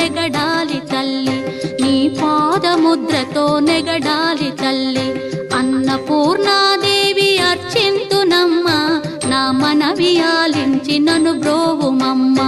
నెగడాలి తల్లి, నీ పాదముద్రతో నెగడాలి తల్లి. అన్నపూర్ణాదేవి అర్చింతునమ్మ, నా మనవి ఆలించి నన్ను బ్రోవుమమ్మ.